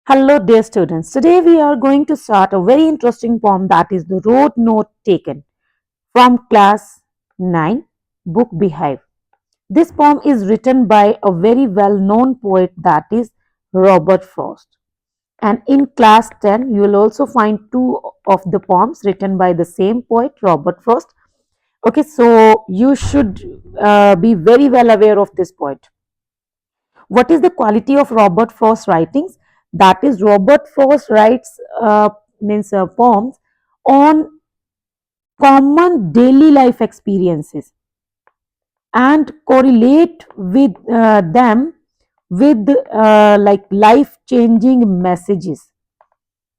Hello, dear students. Today we are going to start a very interesting poem that is the Road Note Taken from class 9, book Beehive. This poem is written by a very well known poet that is Robert Frost. And in class 10, you will also find two of the poems written by the same poet, Robert Frost. Okay, so you should be very well aware of this poet. What is the quality of Robert Frost's writings? That is, Robert Frost writes means poems on common daily life experiences and correlate with them with like life changing messages.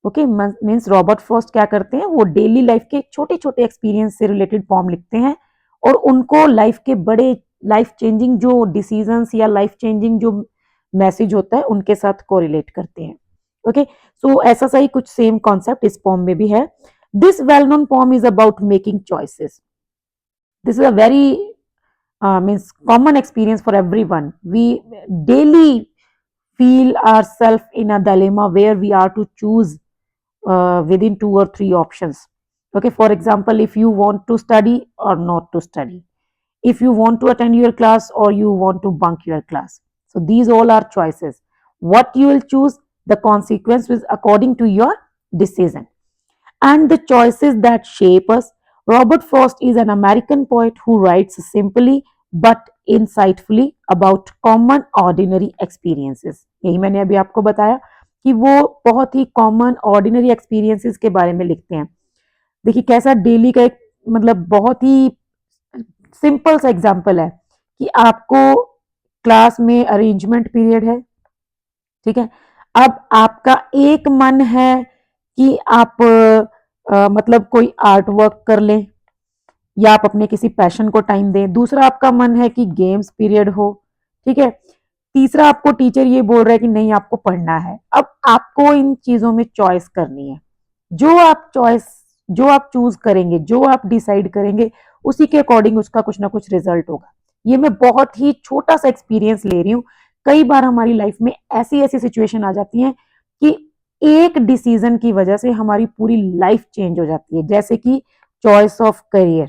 Okay means Robert Frost क्या करते हैं, वो daily life के छोटे छोटे experience से related पॉम लिखते हैं और उनको लाइफ के बड़े लाइफ चेंजिंग जो डिसीजंस या लाइफ चेंजिंग जो मैसेज होता है उनके साथ कोरिलेट करते हैं. ओके सो ऐसा सा ही कुछ सेम कॉन्सेप्ट इस पॉम में भी है. This well known poem is about making choices. This is a very means common experience for everyone. We daily feel ourselves in a dilemma where we are to choose within 2 or 3 options. Okay, for example, if you want to study or not to study, if you want to attend your class or you want to bunk your class. So these all are choices. What you will choose, the consequence is according to your decision and the choices that shape us. Robert Frost is an American poet who writes simply but insightfully about common ordinary experiences. यही मैंने अभी आपको बताया कि वो बहुत ही common ordinary experiences के बारे में लिखते हैं. देखिए कैसा डेली का एक मतलब बहुत ही सिंपल सा एग्जांपल है कि आपको क्लास में अरेंजमेंट पीरियड है, ठीक है. अब आपका एक मन है कि आप मतलब कोई आर्ट वर्क कर लें या आप अपने किसी पैशन को टाइम दें. दूसरा आपका मन है कि गेम्स पीरियड हो, ठीक है. तीसरा आपको टीचर ये बोल रहा है कि नहीं आपको पढ़ना है. अब आपको इन चीजों में चॉइस करनी है. जो आप चूज करेंगे, जो आप डिसाइड करेंगे, उसी के अकॉर्डिंग उसका कुछ ना कुछ रिजल्ट होगा. ये मैं बहुत ही छोटा सा एक्सपीरियंस ले रही हूँ. कई बार हमारी लाइफ में ऐसी ऐसी सिचुएशन आ जाती है कि एक डिसीजन की वजह से हमारी पूरी लाइफ चेंज हो जाती है. जैसे कि चॉइस ऑफ करियर,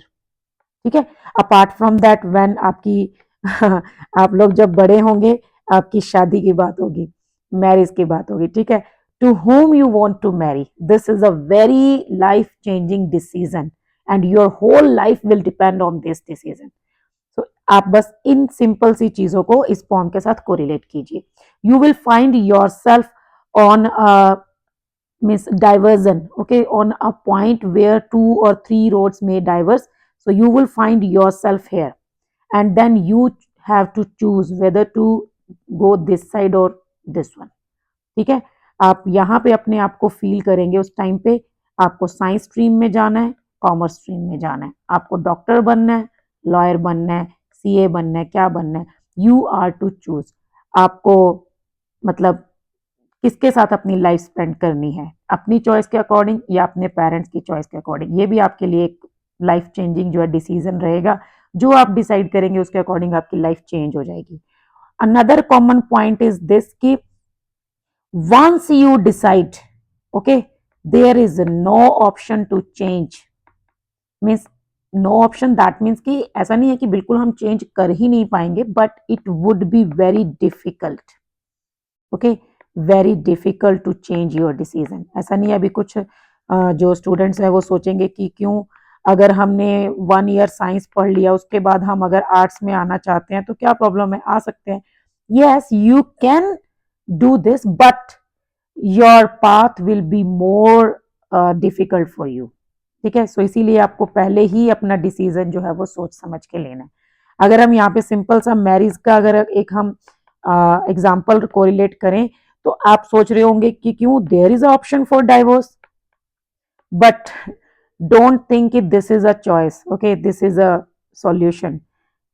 ठीक है. अपार्ट फ्रॉम दैट व्हेन आपकी आप लोग जब बड़े होंगे आपकी शादी की बात होगी, मैरिज की बात होगी, ठीक है. To whom you want to marry, this is a very life changing decision and your whole life will depend on this decision. तो आप बस इन सिंपल सी चीजों को इस पॉइंट के साथ कोरिलेट कीजिए. You will find your self on means diversion, okay, on a point where 2 or 3 roads may diverge. So you will find yourself here and then you have to choose whether to go this side or this one. ठीक है. आप यहाँ पे अपने आप को feel करेंगे उस टाइम पे. आपको साइंस स्ट्रीम में जाना है, कॉमर्स स्ट्रीम में जाना है, आपको डॉक्टर बनना है, लॉयर बनना है, सीए बनना है, क्या बनना है, यू आर टू चूज. आपको मतलब किसके साथ अपनी लाइफ स्पेंड करनी है, अपनी चॉइस के अकॉर्डिंग या अपने पेरेंट्स की चॉइस के अकॉर्डिंग. ये भी आपके लिए एक लाइफ चेंजिंग जो है डिसीजन रहेगा. जो आप डिसाइड करेंगे उसके अकॉर्डिंग आपकी लाइफ चेंज हो जाएगी. Another common point is this कि once you decide, okay, there is no option to change. means no option, that means कि ऐसा नहीं है कि बिल्कुल हम चेंज कर ही नहीं पाएंगे, but it would be very difficult, okay, very difficult to change your decision. ऐसा नहीं है. अभी कुछ जो स्टूडेंट्स हैं वो सोचेंगे कि क्यों अगर हमने 1 ईयर साइंस पढ़ लिया उसके बाद हम अगर आर्ट्स में आना चाहते हैं तो क्या प्रॉब्लम है, आ सकते हैं. Yes you can do this but your path will be more difficult for you. ठीक है. सो इसीलिए आपको पहले ही अपना डिसीजन जो है वो सोच समझ के लेना है. अगर हम यहाँ पे सिंपल सा मैरिज का अगर एक हम एग्जांपल कोरिलेट करें तो आप सोच रहे होंगे कि क्यों there is option for divorce, but don't think it this is a choice. Okay, this is a solution.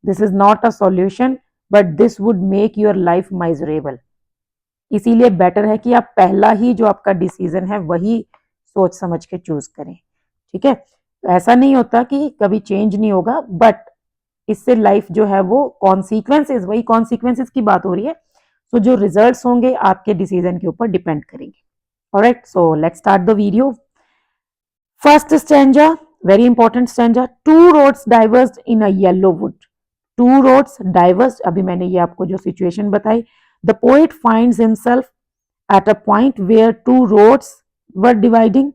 This is not a solution but this would make your life miserable. इसीलिए better है कि आप पहला ही जो आपका decision है वही सोच समझ के चूज करें. ठीक है. ऐसा नहीं होता कि कभी चेंज नहीं होगा, बट इससे लाइफ जो है वो कॉन्सिक्वेंसेस, वही कॉन्सिक्वेंसेस की बात हो रही है. सो जो रिजल्ट्स होंगे आपके डिसीजन के ऊपर डिपेंड करेंगे. Alright, so let's start the video. First stanza, very important stanza. Two roads diverged in a yellow wood. Two roads diverged. अभी मैंने ये आपको जो सिचुएशन बताई. The poet finds himself at a point where two roads were dividing.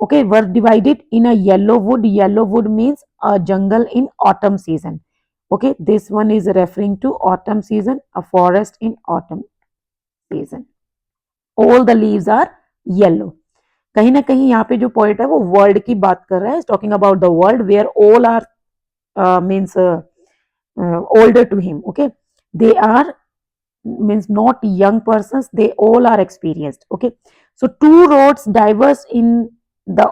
Okay, were divided in a yellow wood. Yellow wood means a jungle in autumn season. Okay, this one is referring to autumn season, a forest in autumn season. All the leaves are yellow. कहीं ना कहीं यहाँ पे जो poet है वो world की बात कर रहा है, talking about the world where all are means older to him. Okay, they are means not young persons, they all are experienced. Okay, so two roads diverge in the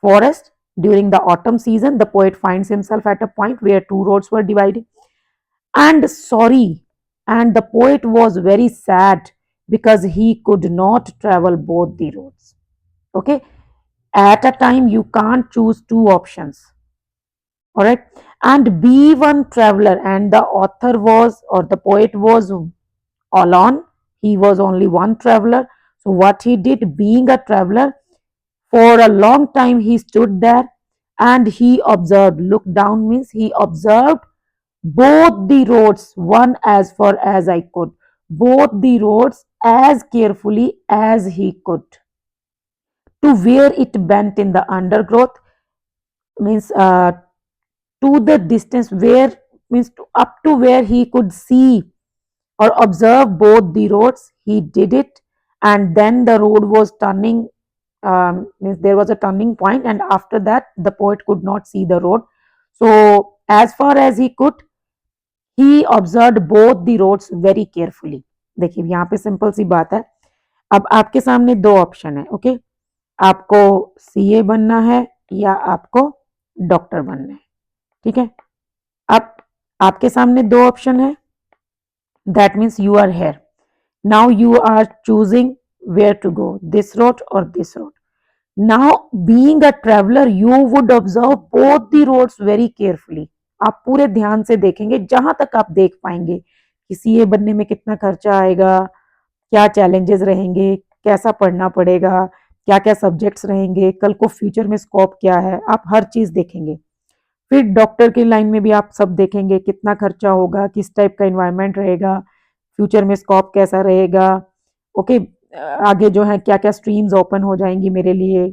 forest during the autumn season. The poet finds himself at a point where two roads were dividing and sorry, and the poet was very sad because he could not travel both the roads. Okay, at a time you can't choose two options. All right, and be one traveler, and the author was, or the poet was alone. He was only one traveler. So what he did, being a traveler, for a long time he stood there and he observed. Look down means he observed both the roads, one as far as I could, both the roads as carefully as he could, to where it bent in the undergrowth means to the distance where means up to where he could see or observe both the roads. He did it, and then the road was turning. Means there was a turning point, and after that, the poet could not see the road. So, as far as he could, he observed both the roads very carefully. देखिए यहाँ पे simple सी बात है. अब आपके सामने दो option है. ओके, आपको सीए बनना है या आपको डॉक्टर बनना है. ठीक है, अब आपके सामने दो ऑप्शन है. That means you are here. Now you are choosing where to go, this road or this road. Now, being a traveler, you would observe both the roads very carefully. आप पूरे ध्यान से देखेंगे जहां तक आप देख पाएंगे कि सीए बनने में कितना खर्चा आएगा, क्या चैलेंजेस रहेंगे, कैसा पढ़ना पड़ेगा, क्या क्या सब्जेक्ट्स रहेंगे, कल को फ्यूचर में स्कोप क्या है, आप हर चीज देखेंगे. फिर डॉक्टर की लाइन में भी आप सब देखेंगे, कितना खर्चा होगा, किस टाइप का इन्वायरमेंट रहेगा, फ्यूचर में स्कोप कैसा रहेगा. ओके, आगे जो है क्या क्या स्ट्रीम्स ओपन हो जाएंगी मेरे लिए,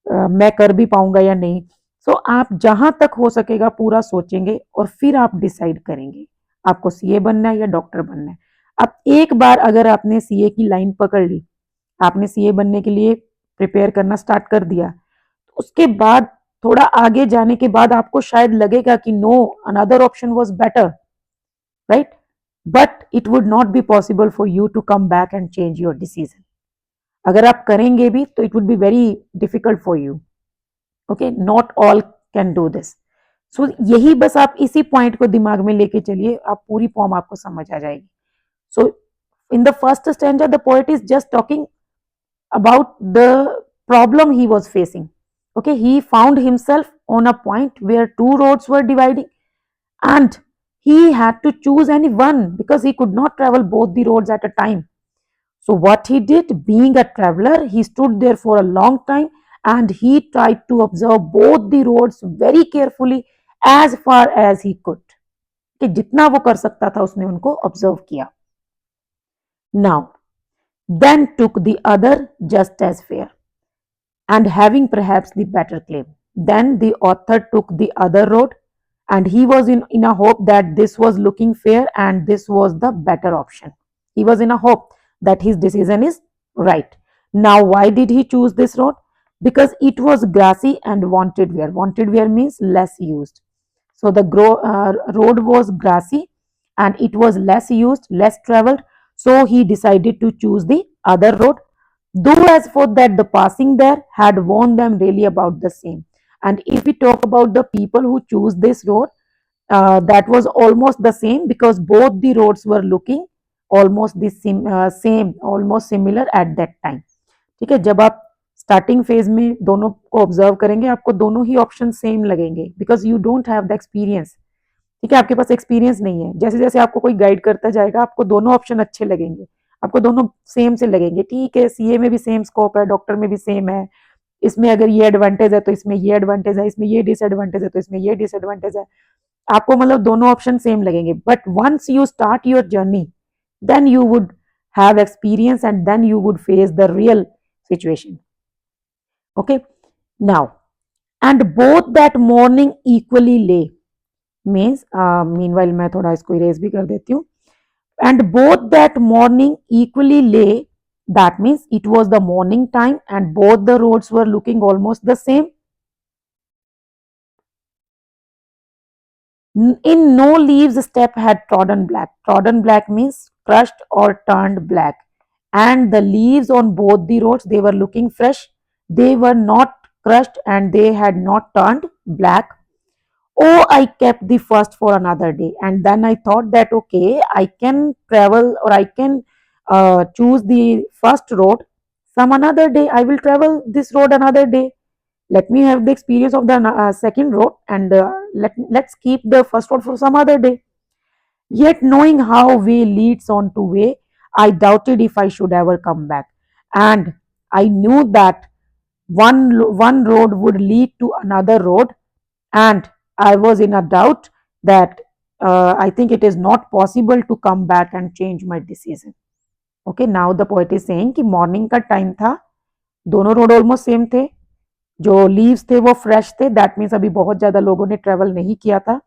मैं कर भी पाऊंगा या नहीं. सो आप जहां तक हो सकेगा पूरा सोचेंगे और फिर आप डिसाइड करेंगे आपको सीए बनना है या डॉक्टर बनना है. अब एक बार अगर आपने सीए की लाइन पकड़ ली, आपने सीए बनने के लिए प्रिपेयर करना स्टार्ट कर दिया, तो उसके बाद थोड़ा आगे जाने के बाद आपको शायद लगेगा कि no, another option was better, right, but it would not be possible for you to come back and change your decision. अगर आप करेंगे भी तो it would be very difficult for you. Okay, not all can do this. So यही बस आप इसी point को दिमाग में लेके चलिए, आप पूरी फॉर्म आपको समझ आ जाएगी. So in the first stanza the poet is just talking about the problem he was facing. Okay, he found himself on a point where two roads were dividing and he had to choose any one because he could not travel both the roads at a time. So what he did, being a traveler, he stood there for a long time and he tried to observe both the roads very carefully as far as he could. कि जितना वो कर सकता था उसने उनको observe किया. Now then took the other just as fair, and having perhaps the better claim. Then the author took the other road, and he was in a hope that this was looking fair and this was the better option. He was in a hope that his decision is right. Now, why did he choose this road? Because it was grassy and wanted wear. Wanted wear means less used. So the road was grassy and it was less used, less traveled. So he decided to choose the other road. Though as for that the passing there had warned them really about the same. And if we talk about the people who choose this road, that was almost the same because both the roads were looking almost the same, almost similar at that time. ठीक है, जब आप starting phase में दोनों को observe करेंगे आपको दोनों ही ऑप्शन सेम लगेंगे because you don't have the experience. ठीक है, आपके पास एक्सपीरियंस नहीं है. जैसे जैसे आपको कोई गाइड करता जाएगा आपको दोनों ऑप्शन अच्छे लगेंगे. आपको दोनों सेम से लगेंगे, ठीक है सीए में भी सेम स्कोप है, डॉक्टर में भी सेम है, इसमें अगर ये एडवांटेज है तो इसमें ये एडवांटेज है, इसमें ये डिसएडवांटेज है तो इसमें ये डिसएडवांटेज है, आपको मतलब दोनों ऑप्शन सेम लगेंगे, but once you start your journey then you would have experience and then you would face the real situation. Okay, now and both that morning equally lay means meanwhile मैं थोड़ा इसको erase भी कर देती हूँ, and both that morning equally lay, that means it was the morning time and both the roads were looking almost the same. In no leaves step had trodden black. Trodden black means crushed or turned black, and the leaves on both the roads, they were looking fresh, they were not crushed and they had not turned black. Oh, I kept the first for another day, and then I thought that okay, I can travel or I can choose the first road some another day, I will travel this road another day, let me have the experience of the second road, and let's keep the first road for some other day. Yet knowing how way leads on to way, I doubted if I should ever come back. And I knew that one road would lead to another road, and I was in a doubt that I think it is not possible to come back and change my decision. Okay, now the poet is saying कि morning का time था, दोनों road almost same थे, जो leaves थे वो fresh थे, that means अभी बहुत ज्यादा लोगों ने ट्रेवल नहीं किया था.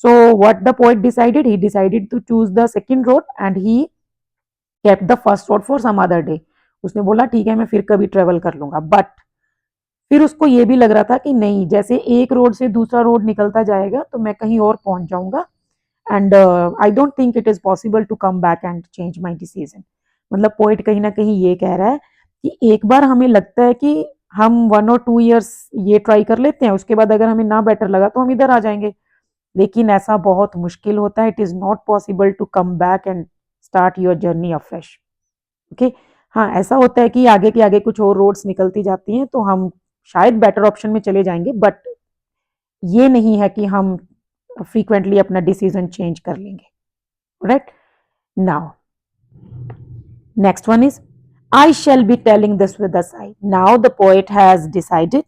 So what the poet decided, he decided to choose the second road and he kept the first road for some other day. उसने बोला ठीक है मैं फिर कभी ट्रेवल कर लूंगा, बट फिर उसको ये भी लग रहा था कि नहीं, जैसे एक रोड से दूसरा रोड निकलता जाएगा तो मैं कहीं और पहुंच जाऊंगा, and I don't think it is possible to come back and change my decision. मतलब पोइट कहीं ना कहीं ये कह रहा है कि एक बार हमें लगता है कि हम 1 और 2 ईयर्स ये ट्राई कर लेते हैं, उसके बाद अगर हमें ना बेटर लगा तो हम इधर आ जाएंगे, लेकिन ऐसा बहुत मुश्किल होता है. It is not possible to come back and start your journey afresh. Okay, हाँ ऐसा होता है कि आगे के आगे कुछ और रोड्स निकलती जाती हैं तो हम शायद बेटर ऑप्शन में चले जाएंगे, बट ये नहीं है कि हम फ्रीक्वेंटली अपना डिसीजन चेंज कर लेंगे. Right, now next one is I shall be telling this with a sigh. Now the poet has decided.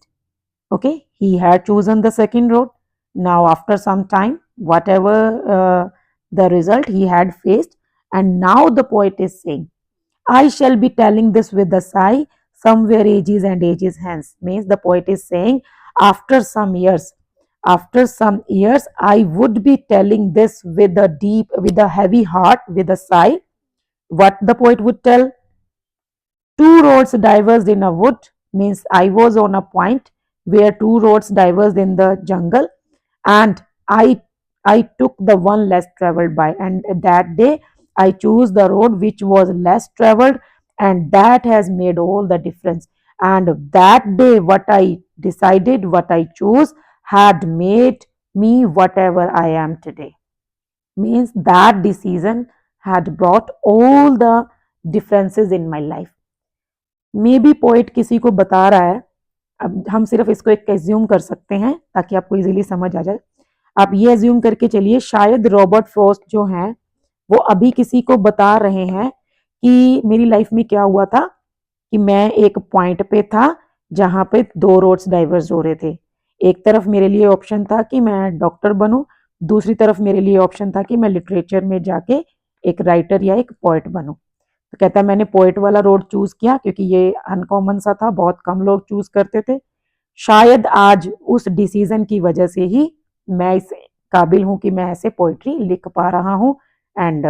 Okay, he had chosen the second road. Now after some time, whatever the result he had faced, and now the poet is saying, I shall be telling this with a sigh, somewhere ages and ages hence. Means the poet is saying, after some years, I would be telling this with a heavy heart, with a sigh. What the poet would tell? Two roads diverged in a wood, means I was on a point where two roads diverged in the jungle, and I took the one less traveled by, and that day I chose the road which was less traveled, and that has made all the difference. And that day what I decided, what I chose, had made me whatever I am today. Means that decision had brought all the differences in my life. May be poet किसी को बता रहा है, अब हम सिर्फ इसको एक एज्यूम कर सकते हैं ताकि आपको इजीली समझ आ जाए. आप ये एज्यूम करके चलिए शायद रॉबर्ट फ्रॉस्ट जो हैं वो अभी किसी को बता रहे हैं कि मेरी लाइफ में क्या हुआ था, कि मैं एक पॉइंट पे था जहां पे दो रोड्स डाइवर्स हो रहे थे. एक तरफ मेरे लिए ऑप्शन था कि मैं डॉक्टर बनूं, दूसरी तरफ मेरे लिए ऑप्शन था कि मैं लिटरेचर में जाके एक राइटर या एक पोएट बनूं. तो कहता है मैंने पोएट वाला रोड चूज किया क्योंकि ये अनकॉमन सा था, बहुत कम लोग चूज करते थे. शायद आज उस डिसीजन की वजह से ही मैं इस काबिल हूं कि मैं ऐसे पोइट्री लिख पा रहा हूं, एंड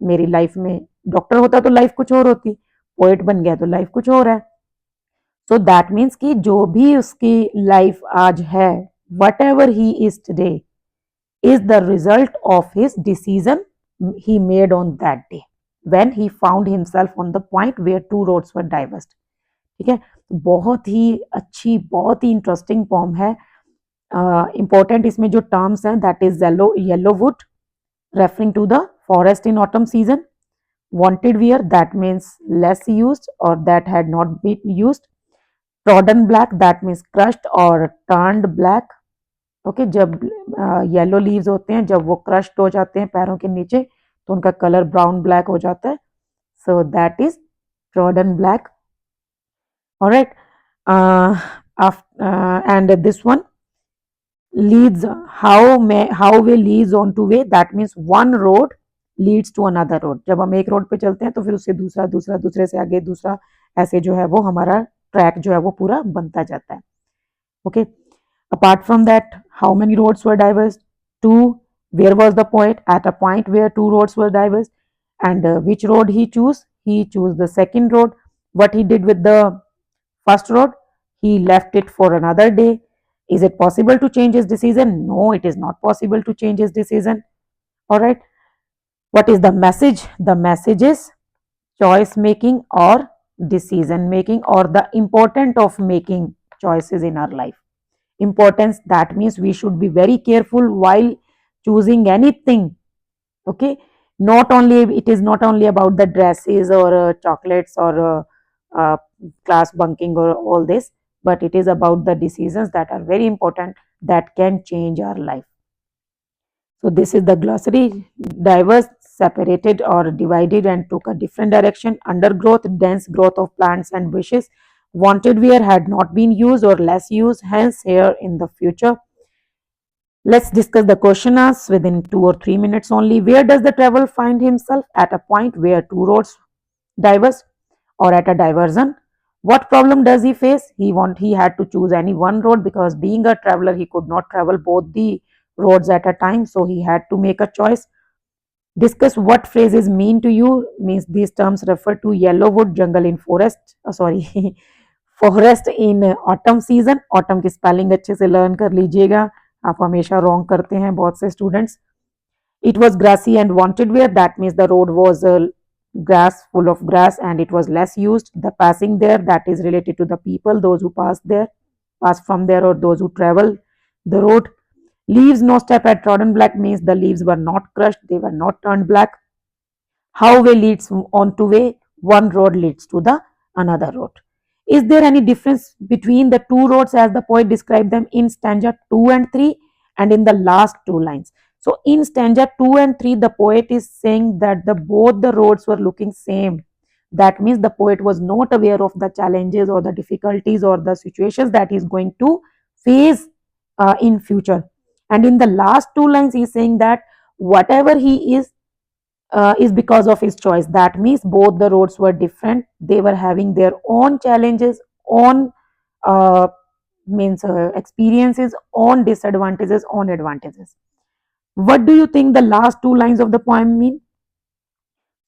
मेरी लाइफ में डॉक्टर होता तो लाइफ कुछ और होती, पोएट बन गया तो लाइफ कुछ और है. सो दैट मीन्स कि जो भी उसकी लाइफ आज है, what ever he is today is the result of his decision he made on that day when he found himself on the point where two roads were diverged. ठीक है, बहुत ही अच्छी, बहुत ही इंटरेस्टिंग पॉम है. इंपॉर्टेंट इसमें जो टर्म्स हैं, that is yellow wood referring to the forest in autumn season. wanted wear, that means less used or that had not been used. trodden black, that means crushed or turned black. Okay, जब yellow leaves होते हैं, जब वो crushed हो जाते हैं पैरों के नीचे तो उनका कलर ब्राउन ब्लैक हो जाता है. So that is trodden black. All right. And this one leads, how way leads on to way, that means one road leads to another road. जब हम एक रोड पे चलते हैं तो फिर उससे दूसरा दूसरा दूसरे से आगे दूसरा, ऐसे जो है वो हमारा ट्रैक जो है वो पूरा बनता जाता है. Okay. Apart from that, how many roads were diverged? Two. Where was the poet? At a point where two roads were diverged. And which road he chose? He chose the second road. What he did with the first road? He left it for another day. Is it possible to change his decision? No, it is not possible to change his decision. All right. What is the message? The message is choice making or decision making, or the importance of making choices in our life. Importance, that means we should be very careful while choosing anything. Okay. Not only, it is not only about the dresses or chocolates or uh, class bunking or all this, but it is about the decisions that are very important, that can change our life. So this is the glossary. Diverse, separated or divided and took a different direction. Undergrowth, dense growth of plants and bushes. Wanted where had not been used or less used, hence here in the future. Let's discuss the question asked within 2 or 3 minutes only. Where does the traveler find himself? At a point where two roads diverge or at a diversion. What problem does he face? He had to choose any one road, because being a traveler he could not travel both the roads at a time, so he had to make a choice. Discuss what phrases mean to you. Means these terms refer to yellow wood, jungle in forest, sorry, forest in autumn season. Autumn की spelling अच्छे से learn कर लीजिएगा, आप हमेशा wrong करते हैं बहुत से students. It was grassy and wanted where, that means the road was grass, full of grass, and it was less used. The passing there, that is related to the people, those who pass from there, or those who travel the road. Leaves no step at trodden black means the leaves were not crushed, they were not turned black. How way leads on to way, one road leads to the another road. Is there any difference between the two roads as the poet described them in stanza 2 and 3 and in the last two lines? So in stanza 2 and 3, the poet is saying that both the roads were looking same. That means the poet was not aware of the challenges or the difficulties or the situations that he is going to face in future. And in the last two lines, he is saying that whatever he is because of his choice. That means both the roads were different. They were having their own challenges, own uh, experiences, own disadvantages, own advantages. What do you think the last two lines of the poem mean?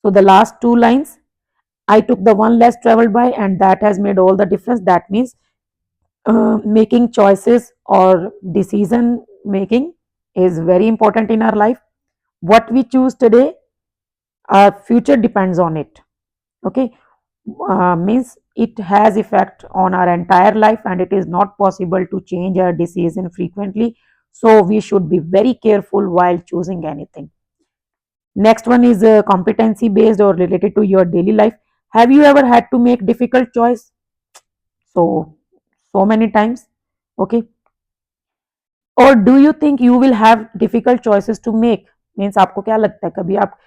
So the last two lines, I took the one less traveled by, and that has made all the difference. That means making choices or decision making is very important in our life. What we choose today, our future depends on it. Okay. Means it has effect on our entire life, and it is not possible to change our decision frequently, so we should be very careful while choosing anything. Next one is competency based or related to your daily life. Have you ever had to make difficult choice? So many times. Okay. Or do you think you will have difficult choices to make? Means आपको क्या लगता है, कभी आप,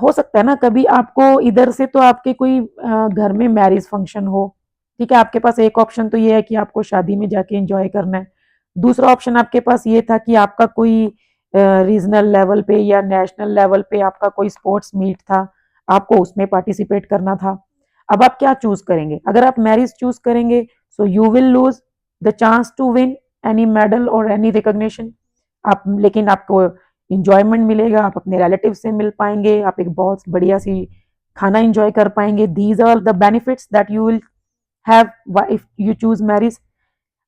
हो सकता है ना, कभी आपको इधर से तो आपके कोई घर में मैरिज फंक्शन हो, ठीक है, आपके पास एक ऑप्शन तो ये है कि आपको शादी में जाके एंजॉय करना है. दूसरा ऑप्शन आपके पास ये था कि आपका कोई रीजनल लेवल पे या नेशनल लेवल पे आपका कोई स्पोर्ट्स मीट था, आपको उसमें पार्टिसिपेट करना था. अब आप क्या चूज करेंगे? अगर आप मैरिज चूज करेंगे, so you will lose the chance to win any medal और एनी रिकॉग्निशन. आप, लेकिन आपको इंजॉयमेंट मिलेगा, आप अपने रिलेटिव से मिल पाएंगे, आप एक बहुत बढ़िया सी खाना इंजॉय कर पाएंगे. These are the benefits that you will have if you choose marriage.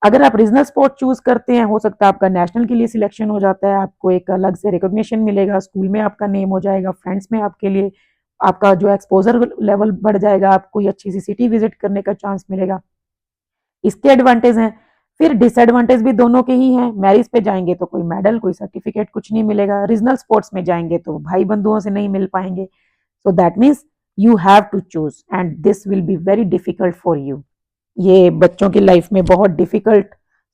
अगर आप रीजनल स्पोर्ट चूज करते हैं, हो सकता है आपका नेशनल के लिए सिलेक्शन हो जाता है, आपको एक अलग से रिकॉग्निशन मिलेगा, स्कूल में आपका नेम हो जाएगा, फ्रेंड्स में आपके लिए आपका जो एक्सपोजर लेवल बढ़ जाएगा, आपको अच्छी सी सिटी विजिट करने का चांस मिलेगा. इसके एडवांटेज हैं. फिर डिसएडवांटेज भी दोनों के ही हैं. मैरिज पे जाएंगे तो कोई मेडल, कोई सर्टिफिकेट कुछ नहीं मिलेगा. रीजनल स्पोर्ट्स में जाएंगे तो भाई बंधुओं से नहीं मिल पाएंगे. So that means you have to choose and this will be very difficult for you. ये बच्चों की लाइफ में बहुत डिफिकल्ट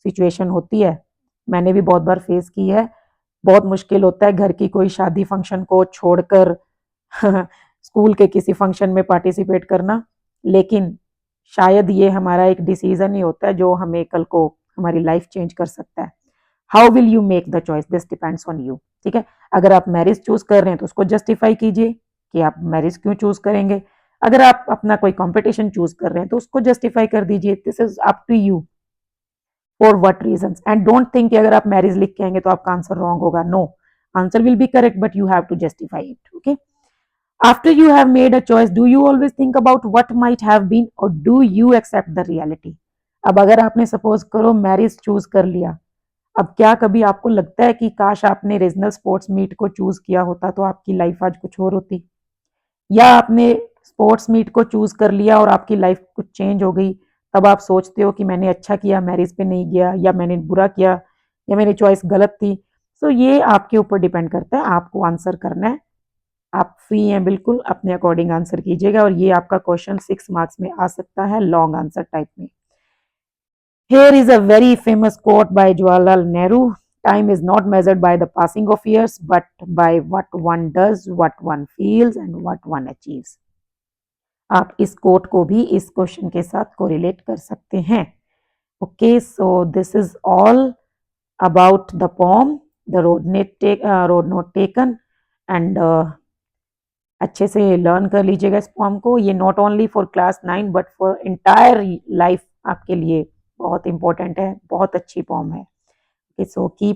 सिचुएशन होती है. मैंने भी बहुत बार फेस की है. बहुत मुश्किल होता है घर की कोई शादी फंक्शन को छोड़कर स्कूल के किसी फंक्शन में पार्टिसिपेट करना, लेकिन शायद ये हमारा एक डिसीजन ही होता है जो हमें कल को हमारी लाइफ चेंज कर सकता है। How will you make the choice, this depends on you. ठीक है, अगर आप मैरिज चूज कर रहे हैं तो उसको जस्टिफाई कीजिए कि आप मैरिज क्यों चूज करेंगे। अगर आप अपना कोई कंपटीशन चूज कर रहे हैं तो उसको जस्टिफाई कर दीजिए, this is up to you for what reasons. And don't think कि अगर आप मैरिज लिख के आएंगे तो आपका आंसर रॉन्ग होगा। No, answer will be correct but you have to justify it. Okay, after you have made a choice, do you always think about what might have been or do you accept the reality? अब अगर आपने suppose करो marriage choose कर लिया, अब क्या कभी आपको लगता है कि काश आपने रीजनल स्पोर्ट्स मीट को चूज किया होता तो आपकी लाइफ आज कुछ और होती? या आपने स्पोर्ट्स मीट को चूज कर लिया और आपकी लाइफ कुछ चेंज हो गई, तब आप सोचते हो कि मैंने अच्छा किया मैरिज पे नहीं गया, या मैंने बुरा किया, या मेरी चॉइस गलत थी। सो ये आपके ऊपर डिपेंड करता है, आपको आंसर करना है। आप फ्री हैं, बिल्कुल अपने अकॉर्डिंग आंसर कीजिएगा। और ये आपका क्वेश्चन 6 मार्क्स में आ सकता है, लॉन्ग आंसर टाइप में। Here is a very famous quote by Jawaharlal Nehru. Time is not measured by the passing of years, but by what one does, what one feels, and what one achieves. आप इस coat को भी इस question के साथ correlate कर सकते हैं। Okay, so this is all about the poem, the road note taken, and अच्छे से लर्न कर लीजिएगा इस पोम को। ये not only for class 9 but for entire life आपके लिए बहुत इंपॉर्टेंट है, बहुत अच्छी पोम है। So keep